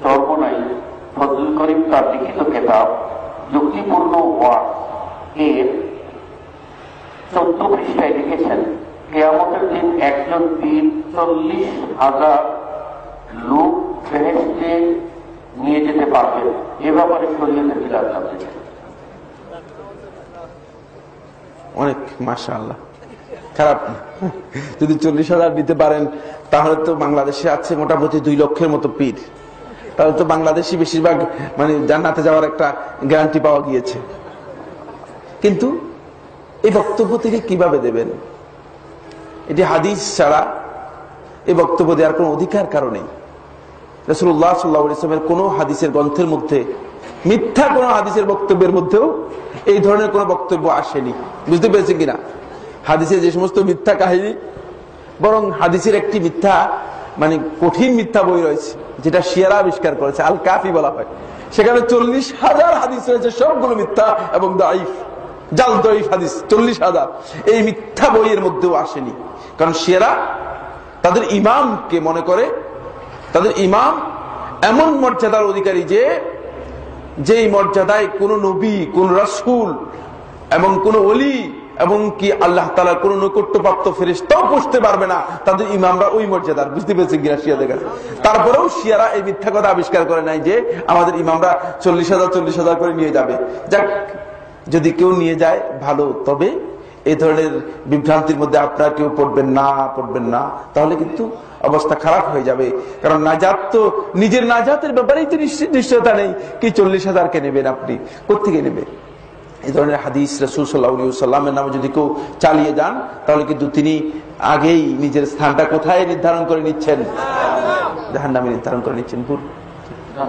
চরমোনাই ফজলুল করিম তার লিখিত কিতাব যুক্তিপূর্ণ ওয়াজ এর 14 পৃষ্ঠায় লিখেছেন, কিয়ামতের দিন একজন পীর 40,000 লোক ফেরেশতে নিয়ে যেতে পারবেন। এ ব্যাপারে শরীয়তের খিলাফ জানতে চাই। অনেক মাশাআল্লাহ, খারাপ না। যদি 40,000 দিতে পারেন তাহলে তো বাংলাদেশে আছে মোটামুটি 2 লক্ষের মতো পীর, তাহলে তো বাংলাদেশি বেশিরভাগ মানে জান্নাতে যাওয়ার একটা গ্যারান্টি পাওয়া গিয়েছে। কিন্তু এই বক্তব্য তিনি কিভাবে দেবেন? এটি হাদিস ছাড়া এই বক্তব্য দেওয়ার কোন অধিকার কারণে রাসূলুল্লাহ সাল্লাল্লাহু আলাইহি ওয়াসাল্লামের কোন হাদিসের গ্রন্থের মধ্যে, মিথ্যা কোন হাদিসের বক্তব্যের মধ্যেও এই ধরনের কোন বক্তব্য আসেনি। বুঝতে পেরেছেন কিনা? হাদিসের যে সমস্ত মিথ্যা কাহিনী, বরং হাদিসের একটি মিথ্যা মানে কঠিন মিথ্যা বই রয়েছে যেটা শিয়ারা আবিষ্কার করেছে, আল কাফি বলা হয়। সেখানে 40,000 হাদিস রয়েছে, সবগুলো মিথ্যা এবং দাঈফ, জাল দাঈফ হাদিস 40,000। এই মিথ্যা বইয়ের মধ্যেও আসেনি, কারণ শিয়ারা তাদের ইমামকে মনে করে তাদের ইমাম এমন মর্যাদার অধিকারী যেই মর্যাদায় কোন নবী, কোন রাসূল এবং কোন ওলি এবং কি আল্লাহ তাআলার কোন নৈকট্যপ্রাপ্ত ফেরেশতাও পৌঁছতে পারবে না। তাদের ইমামরা ওই মর্যাদার। বুঝতে পেরেছেন কিনা শিয়াদের কাছে? তারপরেও শিয়ারা এই মিথ্যা কথা আবিষ্কার করে নাই যে আমাদের ইমামরা 40,000 করে নিয়ে যাবে। যাক, যদি কেউ নিয়ে যায় ভালো, তবে এই ধরনের বিভ্রান্তির মধ্যে আপনারা কেউ পড়বেন না, তাহলে কিন্তু অবস্থা খারাপ হয়ে যাবে। কারণ নাজাত তো নিজের নাজাতের ব্যাপারেই তো নিশ্চয়তা নেই। কি 40,000 কে নেবেন আপনি? কোত্থেকে নেবেন? এই ধরনের হাদিস রাসূল সাল্লাল্লাহু আলাইহি ওয়াসাল্লামের নামে যদি কেউ চালিয়ে যান, তাহলে কিন্তু তিনি আগেই নিজের স্থানটা কোথায় নির্ধারণ করে নিচ্ছেন? জাহান্নামে নির্ধারণ করে নিচ্ছেন।